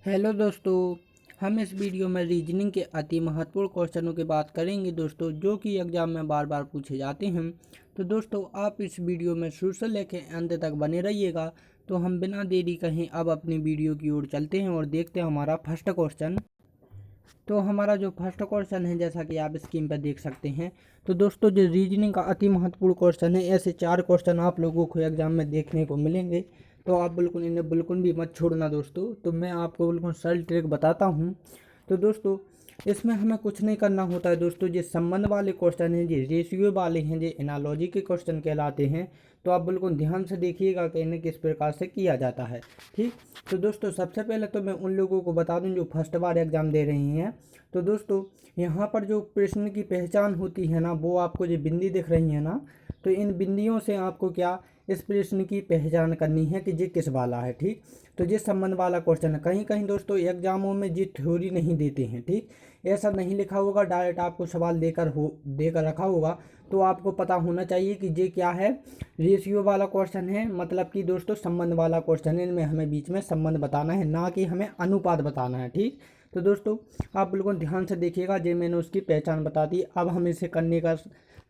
Hello दोस्तों, हम इस वीडियो में रीजनिंग के अति महत्वपूर्ण क्वेश्चनों की बात करेंगे दोस्तों, जो कि एग्जाम में बार बार पूछे जाते हैं। तो दोस्तों आप इस वीडियो में शुरू से लेकर अंत तक बने रहिएगा। तो हम बिना देरी कहीं अब अपनी वीडियो की ओर चलते हैं और देखते हैं हमारा फर्स्ट क्वेश्चन। तो हमारा जो फर्स्ट क्वेश्चन है, जैसा कि आप स्क्रीन पर देख सकते हैं। तो दोस्तों जो रीजनिंग का अति महत्वपूर्ण क्वेश्चन है, ऐसे 4 क्वेश्चन आप लोगों को एग्जाम में देखने को मिलेंगे। तो आप बिल्कुल इन्हें बिल्कुल भी मत छोड़ना दोस्तों। तो मैं आपको बिल्कुल सरल ट्रिक बताता हूँ। तो दोस्तों इसमें हमें कुछ नहीं करना होता है दोस्तों। ये संबंध वाले क्वेश्चन हैं, ये रेशियो वाले हैं, ये एनालॉजी के क्वेश्चन कहलाते हैं। तो आप बिल्कुल ध्यान से देखिएगा कि इन्हें किस प्रकार से किया जाता है। ठीक। तो दोस्तों सबसे पहले तो मैं उन लोगों को बता दूं जो फर्स्ट बार एग्जाम दे रही हैं। तो दोस्तों यहाँ पर जो प्रश्न की पहचान होती है ना, वो आपको जो बिंदी दिख रही है ना, तो इन बिंदियों से आपको क्या इस प्रश्न की पहचान करनी है कि ये किस वाला है। ठीक। तो ये संबंध वाला क्वेश्चन है। कहीं कहीं दोस्तों एग्जामों में ये थ्योरी नहीं देते हैं। ठीक। ऐसा नहीं लिखा होगा, डायरेक्ट आपको सवाल देकर रखा होगा। तो आपको पता होना चाहिए कि ये क्या है, रेशियो वाला क्वेश्चन है, मतलब कि दोस्तों संबंध वाला क्वेश्चन है। इनमें हमें बीच में संबंध बताना है, ना कि हमें अनुपात बताना है। ठीक। तो दोस्तों आप बिल्कुल ध्यान से देखिएगा, जो मैंने उसकी पहचान बता दी। अब हम इसे करने का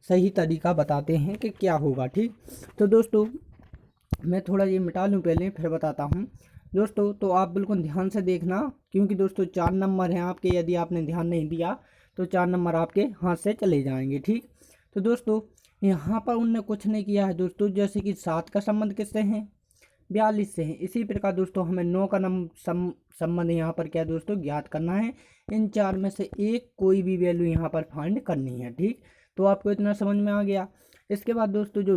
सही तरीका बताते हैं कि क्या होगा। ठीक। तो दोस्तों मैं थोड़ा ये मिटा लूँ पहले, फिर बताता हूँ दोस्तों। तो आप बिल्कुल ध्यान से देखना, क्योंकि दोस्तों 4 नंबर हैं आपके। यदि आपने ध्यान नहीं दिया तो 4 नंबर आपके हाथ से चले जाएंगे। ठीक। तो दोस्तों यहाँ पर उनने कुछ नहीं किया है दोस्तों। जैसे कि 7 का संबंध किससे है, 42 से है। इसी प्रकार दोस्तों हमें 9 का संबंध यहाँ पर क्या दोस्तों ज्ञात करना है। इन 4 में से एक कोई भी वैल्यू यहाँ पर फाइंड करनी है। ठीक। तो आपको इतना समझ में आ गया। इसके बाद दोस्तों जो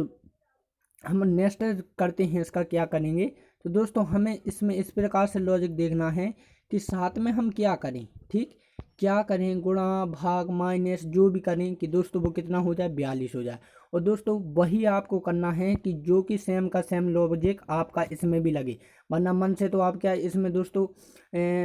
हम नेक्स्ट करते हैं, इसका क्या करेंगे। तो दोस्तों हमें इसमें इस प्रकार से लॉजिक देखना है कि 7 में हम क्या करें। ठीक। क्या करें, गुणा भाग माइनस जो भी करें कि दोस्तों वो कितना हो जाए, 42 हो जाए। और दोस्तों वही आपको करना है कि जो कि सेम का सेम लॉजिक आपका इसमें भी लगे। वरना मन से तो आप क्या इसमें दोस्तों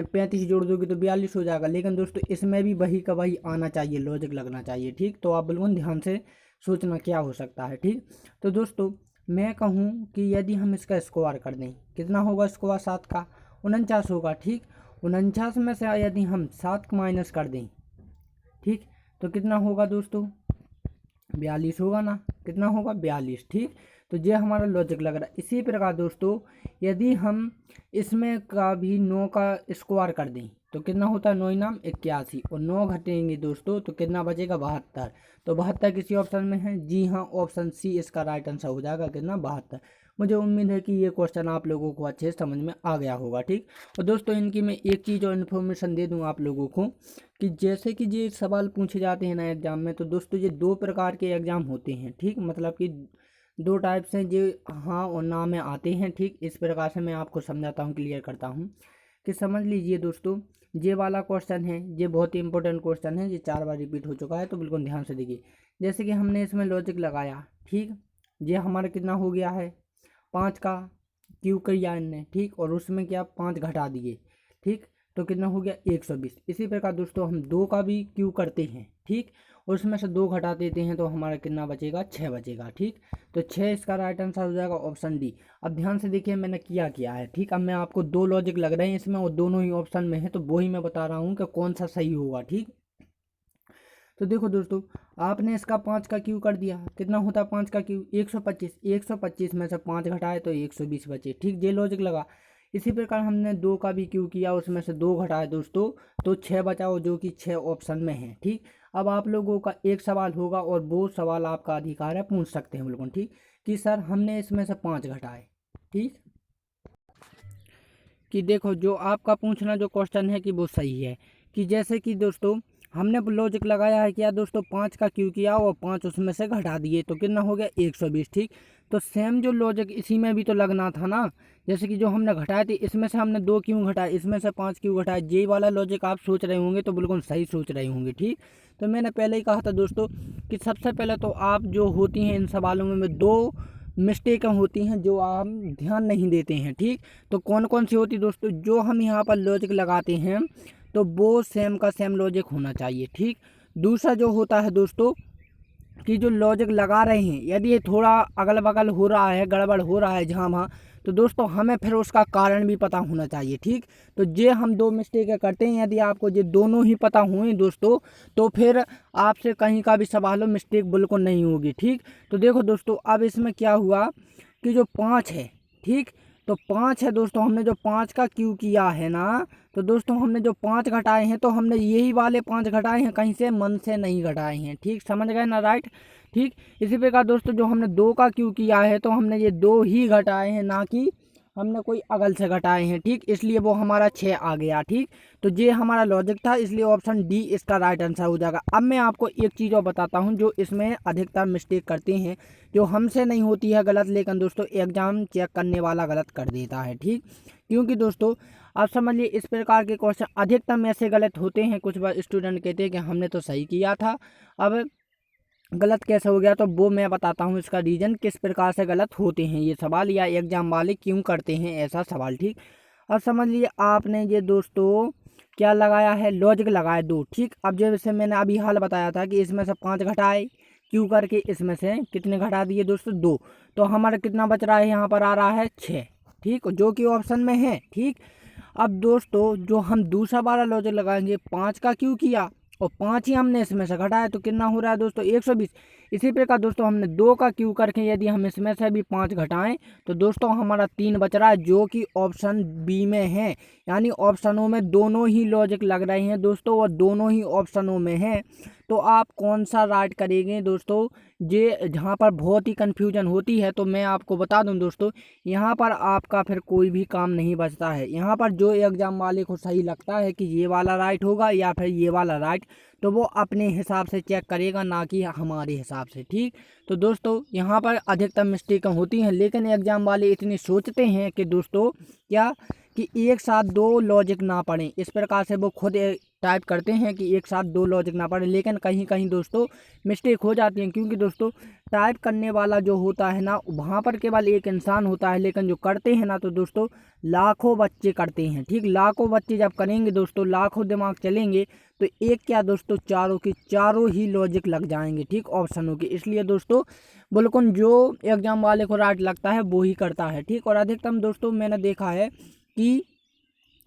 35 जोड़ दोगे तो 42 हो जाएगा, लेकिन दोस्तों इसमें भी वही का वही आना चाहिए, लॉजिक लगना चाहिए। ठीक। तो आप बिल्कुल ध्यान से सोचना क्या हो सकता है। ठीक। तो दोस्तों मैं कहूँ कि यदि हम इसका स्क्वायर कर दें, कितना होगा स्क्वायर 7 का, 49 होगा। ठीक। 49 में से यदि हम 7 माइनस कर दें, ठीक, तो कितना होगा दोस्तों, 42 होगा ना। कितना होगा, 42। ठीक। तो ये हमारा लॉजिक लग रहा है। इसी प्रकार दोस्तों यदि हम इसमें का भी 9 का स्क्वायर कर दें तो कितना होता है, 9 नाम 81, और 9 घटेंगे दोस्तों तो कितना बचेगा, 72। तो 72 किसी ऑप्शन में है, जी हाँ, ऑप्शन सी इसका राइट आंसर हो जाएगा। कितना, 72। मुझे उम्मीद है कि ये क्वेश्चन आप लोगों को अच्छे से समझ में आ गया होगा। ठीक। और दोस्तों इनकी मैं एक चीज़ और इन्फॉर्मेशन दे दूँ आप लोगों को कि जैसे कि ये सवाल पूछे जाते हैं ना एग्जाम में, तो दोस्तों ये 2 प्रकार के एग्जाम होते हैं। ठीक। मतलब कि 2 टाइप से जो हाँ और ना में आते हैं। ठीक। इस प्रकार से मैं आपको समझाता हूँ, क्लियर करता हूँ कि समझ लीजिए दोस्तों, ये वाला क्वेश्चन है, ये बहुत ही इंपॉर्टेंट क्वेश्चन है, ये 4 बार रिपीट हो चुका है। तो बिल्कुल ध्यान से देखिए। जैसे कि हमने इसमें लॉजिक लगाया, ठीक, ये हमारा कितना हो गया है, 5 का क्यू किया इनने। ठीक। और उसमें क्या 5 घटा दिए। ठीक। तो कितना हो गया, 120। इसी प्रकार दोस्तों हम 2 का भी क्यू करते हैं। ठीक। और उसमें से 2 घटा देते हैं तो हमारा कितना बचेगा, 6 बचेगा। ठीक। तो 6 इसका राइट आंसर हो जाएगा, ऑप्शन डी। अब ध्यान से देखिए मैंने किया है। ठीक। अब मैं आपको 2 लॉजिक लग रहे हैं इसमें और दोनों ही ऑप्शन में है, तो वही मैं बता रहा हूँ कि कौन सा सही होगा। ठीक। तो देखो दोस्तों आपने इसका 5 का क्यू कर दिया, कितना होता है 5 का क्यू, 125। 125 में से 5 घटाए तो 120 बचे। ठीक। ये लॉजिक लगा। इसी प्रकार हमने 2 का भी क्यू किया, उसमें से 2 घटाए दोस्तों तो 6 बचाओ, जो कि 6 ऑप्शन में है। ठीक। अब आप लोगों का एक सवाल होगा और वो सवाल आपका अधिकार है, पूछ सकते हैं बिल्कुल। ठीक। कि सर हमने इसमें से 5 घटाए। ठीक। कि देखो जो आपका पूछना जो क्वेश्चन है कि वो सही है। कि जैसे कि दोस्तों हमने लॉजिक लगाया है क्या दोस्तों, 5 का क्यू किया और 5 उसमें से घटा दिए तो कितना हो गया, 120। ठीक। तो सेम जो लॉजिक इसी में भी तो लगना था ना। जैसे कि जो हमने घटाए थे, इसमें से हमने 2 क्यों घटाए, इसमें से 5 क्यों घटाए, ये वाला लॉजिक आप सोच रहे होंगे तो बिल्कुल सही सोच रहे होंगे। ठीक। तो मैंने पहले ही कहा था दोस्तों कि सबसे पहले तो आप जो होती हैं इन सवालों में 2 मिस्टेकें होती हैं जो आप ध्यान नहीं देते हैं। ठीक। तो कौन कौन सी होती दोस्तों, जो हम यहाँ पर लॉजिक लगाते हैं तो वो सेम का सेम लॉजिक होना चाहिए। ठीक। दूसरा जो होता है दोस्तों कि जो लॉजिक लगा रहे हैं, यदि ये थोड़ा अगल बगल हो रहा है, गड़बड़ हो रहा है जहाँ वहाँ, तो दोस्तों हमें फिर उसका कारण भी पता होना चाहिए। ठीक, तो ये हम 2 मिस्टेक करते हैं। यदि आपको ये दोनों ही पता हुए दोस्तों तो फिर आपसे कहीं का भी सवाल हो मिस्टेक बिल्कुल नहीं होगी। ठीक, तो देखो दोस्तों अब इसमें क्या हुआ कि जो 5 है, ठीक, तो 5 है दोस्तों, हमने जो 5 का क्यू किया है ना, तो दोस्तों हमने जो 5 घटाए हैं तो हमने यही वाले 5 घटाए हैं, कहीं से मन से नहीं घटाए हैं। ठीक, समझ गए ना, राइट। ठीक, इसी प्रकार दोस्तों जो हमने 2 का क्यू किया है तो हमने ये 2 ही घटाए हैं, ना कि हमने कोई अगल से घटाए हैं। ठीक, इसलिए वो हमारा 6 आ गया। ठीक, तो ये हमारा लॉजिक था, इसलिए ऑप्शन डी इसका राइट आंसर हो जाएगा। अब मैं आपको एक चीज़ और बताता हूँ जो इसमें अधिकतर मिस्टेक करते हैं, जो हमसे नहीं होती है गलत, लेकिन दोस्तों एग्जाम चेक करने वाला गलत कर देता है। ठीक, क्योंकि दोस्तों आप समझिए इस प्रकार के क्वेश्चन अधिकतम ऐसे गलत होते हैं। कुछ बार स्टूडेंट कहते हैं कि हमने तो सही किया था, अब गलत कैसे हो गया, तो वो मैं बताता हूँ इसका रीज़न, किस प्रकार से गलत होते हैं ये सवाल, या एग्जाम वाले क्यों करते हैं ऐसा सवाल। ठीक, अब समझ लिए आपने ये दोस्तों क्या लगाया है, लॉजिक लगाया 2। ठीक, अब जैसे मैंने अभी हाल बताया था कि इसमें से 5 घटाए क्यों करके, इसमें से कितने घटा दिए दोस्तों 2, तो हमारा कितना बच रहा है, यहाँ पर आ रहा है 6। ठीक, जो कि ऑप्शन में है। ठीक, अब दोस्तों जो हम दूसरा वाला लॉजिक लगाएंगे, 5 का क्यों किया और 5 ही हमने इसमें से घटाया, तो कितना हो रहा है दोस्तों 120। इसी प्रकार दोस्तों हमने 2 का क्यू करके यदि हम इसमें से भी 5 घटाएं तो दोस्तों हमारा 3 बच रहा है, जो कि ऑप्शन बी में है। यानी ऑप्शनों में दोनों ही लॉजिक लग रहे हैं दोस्तों, और दोनों ही ऑप्शनों में है। तो आप कौन सा राइट करेंगे दोस्तों, ये जहाँ पर बहुत ही कन्फ्यूजन होती है, तो मैं आपको बता दूं दोस्तों, यहाँ पर आपका फिर कोई भी काम नहीं बचता है। यहाँ पर जो एग्जाम वाले को सही लगता है कि ये वाला राइट होगा या फिर ये वाला राइट, तो वो अपने हिसाब से चेक करेगा, ना कि हमारे हिसाब से। ठीक, तो दोस्तों यहाँ पर अधिकतम मिस्टेक होती हैं, लेकिन एग्जाम वाले इतने सोचते हैं कि दोस्तों क्या कि एक साथ 2 लॉजिक ना पढ़ें, इस प्रकार से वो खुद टाइप करते हैं कि एक साथ 2 लॉजिक ना पढ़ें, लेकिन कहीं कहीं दोस्तों मिस्टेक हो जाती है। क्योंकि दोस्तों टाइप करने वाला जो होता है ना, वहाँ पर केवल एक इंसान होता है, लेकिन जो करते हैं ना तो दोस्तों लाखों बच्चे करते हैं। ठीक, लाखों बच्चे जब करेंगे दोस्तों, लाखों दिमाग चलेंगे, तो एक क्या दोस्तों चारों की चारों ही लॉजिक लग जाएंगे। ठीक, ऑप्शनों के, इसलिए दोस्तों बिल्कुल जो एग्जाम वाले को राइट लगता है वो ही करता है। ठीक, और अधिकतम दोस्तों मैंने देखा है कि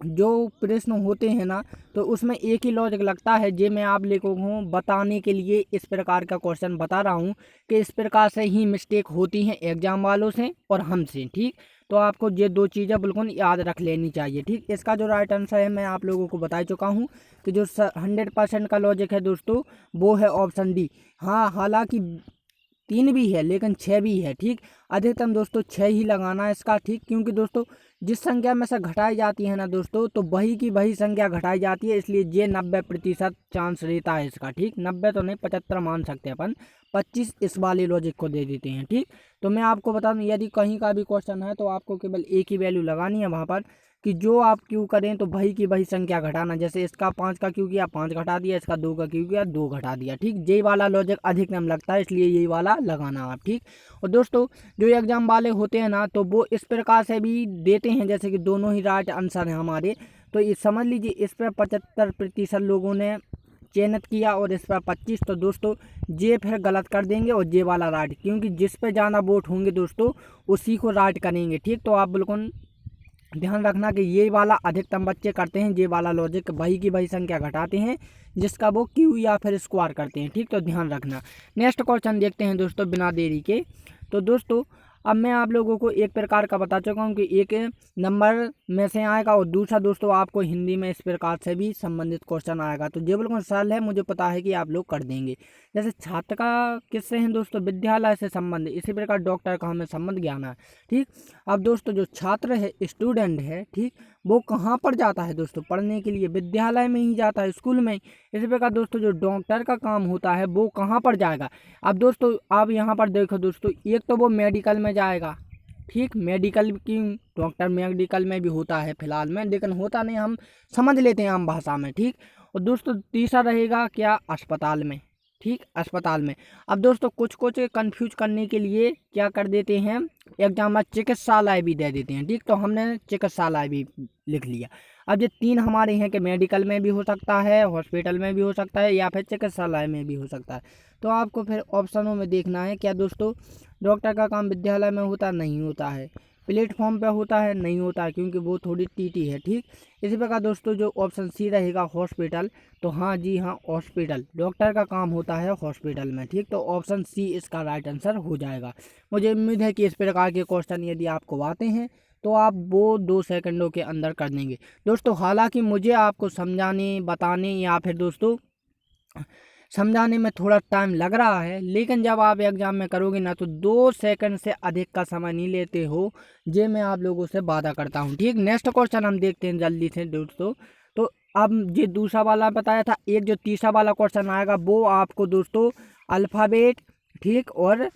जो प्रश्न होते हैं ना, तो उसमें एक ही लॉजिक लगता है। जे मैं आप लोगों को बताने के लिए इस प्रकार का क्वेश्चन बता रहा हूँ कि इस प्रकार से ही मिस्टेक होती हैं एग्जाम वालों से और हमसे। ठीक, तो आपको ये 2 चीज़ें बिल्कुल याद रख लेनी चाहिए। ठीक, इसका जो राइट आंसर है मैं आप लोगों को बता चुका हूँ कि जो 100% का लॉजिक है दोस्तों वो है ऑप्शन डी। हाँ, हालांकि 3 भी है लेकिन 6 भी है। ठीक, अधिकतम दोस्तों 6 ही लगाना है इसका। ठीक, क्योंकि दोस्तों जिस संख्या में से घटाई जाती है ना दोस्तों, तो वही की वही संख्या घटाई जाती है, इसलिए ये 90% चांस रहता है इसका। ठीक, 90 तो नहीं, 75 मान सकते हैं अपन, 25 इस वाले लॉजिक को दे देते हैं। ठीक, तो मैं आपको बता दूं यदि कहीं का भी क्वेश्चन है तो आपको केवल एक ही वैल्यू लगानी है वहाँ पर, कि जो आप क्यू करें तो वही की वही संख्या घटाना। जैसे इसका 5 का क्यू किया, 5 घटा दिया, इसका 2 का क्यू किया, 2 घटा दिया। ठीक, यही वाला लॉजिक अधिकतम लगता है, इसलिए यही वाला लगाना आप। ठीक, और दोस्तों जो एग्जाम वाले होते हैं ना, तो वो इस प्रकार से भी देते हैं जैसे कि दोनों ही राइट आंसर हैं हमारे, तो ये समझ लीजिए इस पर 75% लोगों ने चयनित किया और इस पर 25, तो दोस्तों ये फिर गलत कर देंगे और ये वाला राइट, क्योंकि जिस पे ज़्यादा वोट होंगे दोस्तों उसी को राइट करेंगे। ठीक, तो आप बिल्कुल ध्यान रखना कि ये वाला अधिकतम बच्चे करते हैं, ये वाला लॉजिक वही की वही संख्या घटाते हैं जिसका वो क्यू या फिर स्क्वायर करते हैं। ठीक, तो ध्यान रखना। नेक्स्ट क्वेश्चन देखते हैं दोस्तों बिना देरी के। तो दोस्तों अब मैं आप लोगों को एक प्रकार का बता चुका हूँ कि एक नंबर में से आएगा और दूसरा दोस्तों आपको हिंदी में इस प्रकार से भी संबंधित क्वेश्चन आएगा। तो ये बिल्कुल सरल है, मुझे पता है कि आप लोग कर देंगे। जैसे छात्र का किससे हैं दोस्तों, विद्यालय से संबंध, इसी प्रकार डॉक्टर का हमें संबंध ज्ञान है। ठीक, अब दोस्तों जो छात्र है, स्टूडेंट है, ठीक, वो कहाँ पर जाता है दोस्तों पढ़ने के लिए, विद्यालय में ही जाता है, स्कूल में। इसी प्रकार दोस्तों जो डॉक्टर का काम होता है वो कहाँ पर जाएगा। अब दोस्तों आप यहाँ पर देखो दोस्तों, एक तो वो मेडिकल में जाएगा। ठीक, मेडिकल की डॉक्टर मेडिकल में भी होता है फिलहाल में, लेकिन होता नहीं, हम समझ लेते हैं आम भाषा में। ठीक, और दोस्तों तीसरा रहेगा क्या, अस्पताल में। ठीक, अस्पताल में। अब दोस्तों कुछ कंफ्यूज करने के लिए क्या कर देते हैं एग्जाम में, चिकित्सालय भी दे देते हैं। ठीक, तो हमने चिकित्सालय भी लिख लिया। अब ये 3 हमारे हैं कि मेडिकल में भी हो सकता है, हॉस्पिटल में भी हो सकता है, या फिर चिकित्सालय में भी हो सकता है। तो आपको फिर ऑप्शनों में देखना है क्या दोस्तों, डॉक्टर का काम विद्यालय में होता नहीं होता है, प्लेटफॉर्म पे होता है, नहीं होता है क्योंकि वो थोड़ी टीटी है। ठीक, इसी प्रकार दोस्तों जो ऑप्शन सी रहेगा हॉस्पिटल, तो हाँ जी हाँ, हॉस्पिटल, डॉक्टर का काम होता है हॉस्पिटल में। ठीक, तो ऑप्शन सी इसका राइट आंसर हो जाएगा। मुझे उम्मीद है कि इस प्रकार के क्वेश्चन यदि आपको आते हैं तो आप वो 2 सेकंडों के अंदर कर देंगे दोस्तों। हालांकि मुझे आपको समझाने, बताने या फिर दोस्तों समझाने में थोड़ा टाइम लग रहा है, लेकिन जब आप एग्जाम में करोगे ना तो 2 सेकंड से अधिक का समय नहीं लेते हो, ये मैं आप लोगों से वादा करता हूँ। ठीक, नेक्स्ट क्वेश्चन हम देखते हैं जल्दी से दोस्तों। तो अब ये दूसरा वाला बताया था, एक जो तीसरा वाला क्वेश्चन आएगा वो आपको दोस्तों अल्फ़ाबेट, ठीक, और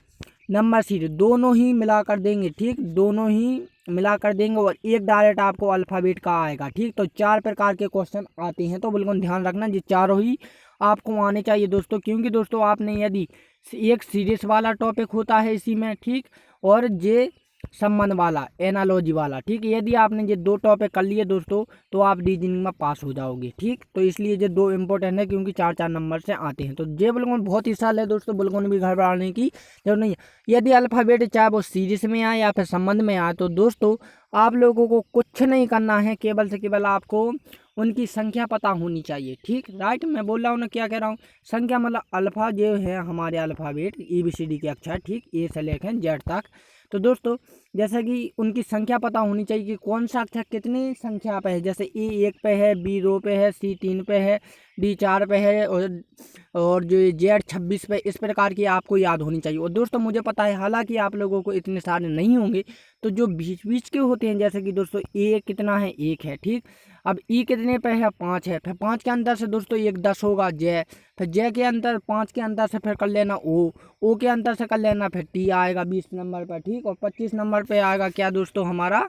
नंबर सीरीज दोनों ही मिला कर देंगे। ठीक, दोनों ही मिला कर देंगे और एक डायरेक्ट आपको अल्फ़ाबेट का आएगा। ठीक, तो 4 प्रकार के क्वेश्चन आते हैं, तो बिल्कुल ध्यान रखना ये चारों ही आपको आने चाहिए दोस्तों। क्योंकि दोस्तों आपने यदि एक सीरीज वाला टॉपिक होता है इसी में, ठीक, और ये संबंध वाला, एनालॉजी वाला, ठीक, यदि आपने ये 2 टॉपिक कर लिए दोस्तों तो आप रीजनिंग में पास हो जाओगे। ठीक, तो इसलिए ये 2 इंपॉर्टेंट है क्योंकि 4-4 नंबर से आते हैं। तो ये बिल्कुल बहुत ही सरल है दोस्तों, बिल्कुल भी घबराने की जरूरत नहीं है। यदि अल्फ़ाबेट चाहे वो सीरीज में आए या फिर संबंध में आए तो दोस्तों आप लोगों को कुछ नहीं करना है, केवल से केवल आपको उनकी संख्या पता होनी चाहिए। ठीक, राइट, मैं बोल रहा हूँ ना, क्या कह रहा हूँ, संख्या मतलब अल्फ़ा जो है हमारे अल्फ़ाबेट ABCD के अक्षर, ठीक, ए से लेकर जेड तक। तो दोस्तों जैसा कि उनकी संख्या पता होनी चाहिए कि कौन सा अक्षर कितनी संख्या पे है, जैसे ए 1 पे है, बी 2 पे है, सी 3 पे है, डी 4 पे है और जो जेड 26 पे, इस प्रकार की आपको याद होनी चाहिए। और दोस्तों मुझे पता है हालांकि आप लोगों को इतने सारे नहीं होंगे, तो जो बीच बीच के होते हैं जैसे कि दोस्तों ए कितना है, 1 है। ठीक, अब ई कितने पे है, 5 है, फिर 5 के अंदर से दोस्तों एक 10 होगा, जय, फिर जय के अंदर 5 के अंदर से फिर कर लेना ओ के अंदर से कर लेना फिर टी आएगा 20 नंबर पर। ठीक, और 25 नंबर पे आएगा क्या दोस्तों हमारा,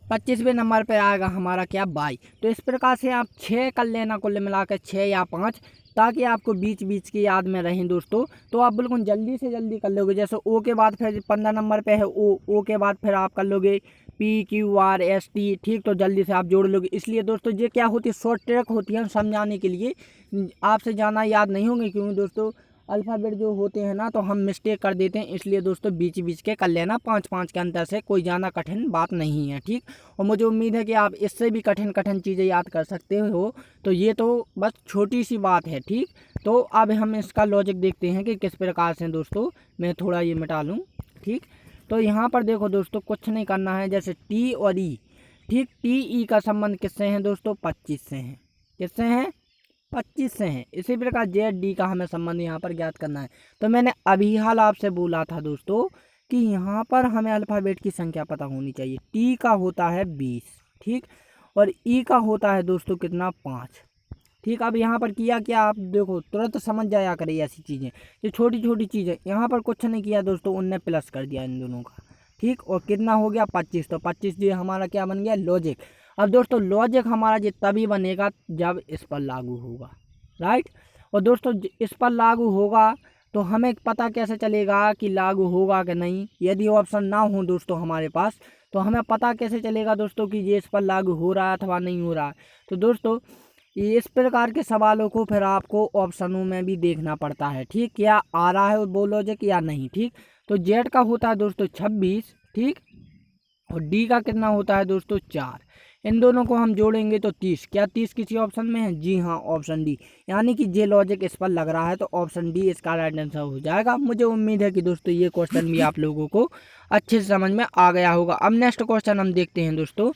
25वें नंबर पे आएगा हमारा क्या, बाई। तो इस प्रकार से आप 6 कर लेना, कुल मिलाकर 6 या 5, ताकि आपको बीच बीच की याद में रहें दोस्तों। तो आप बिल्कुल जल्दी से जल्दी कर लोगे। जैसे ओ के बाद फिर 15 नंबर पे है ओ के बाद फिर आप कर लोगे PQRST। ठीक, तो जल्दी से आप जोड़ लोगे। इसलिए दोस्तों ये क्या होती है, शॉर्ट ट्रिक होती है समझाने के लिए, आपसे ज़्यादा याद नहीं होंगे क्योंकि दोस्तों अल्फ़ाबेट जो होते हैं ना तो हम मिस्टेक कर देते हैं। इसलिए दोस्तों बीच बीच के कर लेना, 5-5 के अंतर से कोई ज़्यादा कठिन बात नहीं है। ठीक, और मुझे उम्मीद है कि आप इससे भी कठिन कठिन चीज़ें याद कर सकते हो। तो ये तो बस छोटी सी बात है। ठीक, तो अब हम इसका लॉजिक देखते हैं कि किस प्रकार से दोस्तों, मैं थोड़ा ये मिटा लूँ। ठीक, तो यहाँ पर देखो दोस्तों कुछ नहीं करना है, जैसे टी और ई, ठीक, टी ई का संबंध किससे है दोस्तों, 25 से है। किससे हैं, 25 से हैं। इसी प्रकार जेड डी का हमें संबंध यहाँ पर ज्ञात करना है। तो मैंने अभी हाल आपसे बोला था दोस्तों कि यहाँ पर हमें अल्फ़ाबेट की संख्या पता होनी चाहिए। टी का होता है 20, ठीक, और ई का होता है दोस्तों कितना, 5। ठीक, अब यहाँ पर किया क्या, आप देखो तुरंत समझ जाया करिए ऐसी चीज़ें, ये छोटी छोटी चीज़ें। यहाँ पर कुछ नहीं किया दोस्तों, उनने प्लस कर दिया इन दोनों का। ठीक, और कितना हो गया, 25। तो 25 ये हमारा क्या बन गया, लॉजिक। अब दोस्तों लॉजिक हमारा ये तभी बनेगा जब इस पर लागू होगा, राइट। और दोस्तों इस पर लागू होगा तो हमें पता कैसे चलेगा कि लागू होगा कि नहीं। यदि ऑप्शन ना हो दोस्तों हमारे पास तो हमें पता कैसे चलेगा दोस्तों कि ये इस पर लागू हो रहा है अथवा नहीं हो रहा है। तो दोस्तों इस प्रकार के सवालों को फिर आपको ऑप्शनों में भी देखना पड़ता है। ठीक, क्या आ रहा है वो लॉजिक या नहीं। ठीक, तो जेड का होता है दोस्तों 26, ठीक, और डी का कितना होता है दोस्तों 4। इन दोनों को हम जोड़ेंगे तो 30। क्या 30 किसी ऑप्शन में है, जी हाँ, ऑप्शन डी। यानी कि जे लॉजिक इस पर लग रहा है तो ऑप्शन डी इसका राइट आंसर हो जाएगा। मुझे उम्मीद है कि दोस्तों ये क्वेश्चन भी आप लोगों को अच्छे से समझ में आ गया होगा। अब नेक्स्ट क्वेश्चन हम देखते हैं दोस्तों।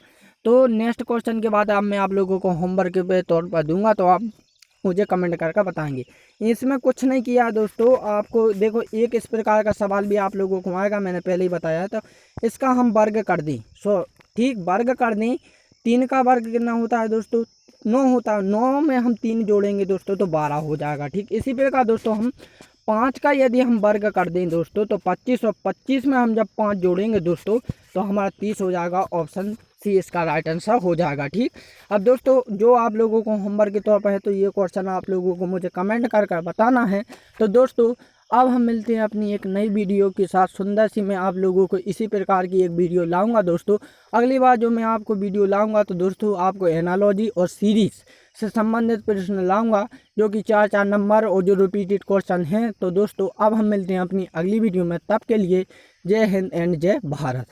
तो नेक्स्ट क्वेश्चन के बाद अब मैं आप लोगों को होमवर्क के तौर पर दूंगा, तो आप मुझे कमेंट करके बताएंगे। इसमें कुछ नहीं किया दोस्तों, आपको देखो एक इस प्रकार का सवाल भी आप लोगों को आएगा, मैंने पहले ही बताया। तो इसका हम वर्ग कर दें, ठीक, वर्ग कर दें। 3 का वर्ग कितना होता है दोस्तों, 9 होता है। 9 में हम 3 जोड़ेंगे दोस्तों तो 12 हो जाएगा। ठीक, इसी प्रकार दोस्तों हम 5 का यदि हम वर्ग कर दें दोस्तों तो 25, और 25 में हम जब 5 जोड़ेंगे दोस्तों तो हमारा 30 हो जाएगा। ऑप्शन सी इसका राइट आंसर हो जाएगा। ठीक, अब दोस्तों जो आप लोगों को होमवर्क के तौर पर है तो ये क्वेश्चन आप लोगों को मुझे कमेंट कर बताना है। तो दोस्तों अब हम मिलते हैं अपनी एक नई वीडियो के साथ। सुंदर सी मैं आप लोगों को इसी प्रकार की एक वीडियो लाऊंगा दोस्तों। अगली बार जो मैं आपको वीडियो लाऊंगा तो दोस्तों आपको एनालॉजी और सीरीज से संबंधित प्रश्न लाऊंगा, जो कि 4-4 नंबर और जो रिपीटेड क्वेश्चन हैं। तो दोस्तों अब हम मिलते हैं अपनी अगली वीडियो में, तब के लिए जय हिंद एंड जय भारत।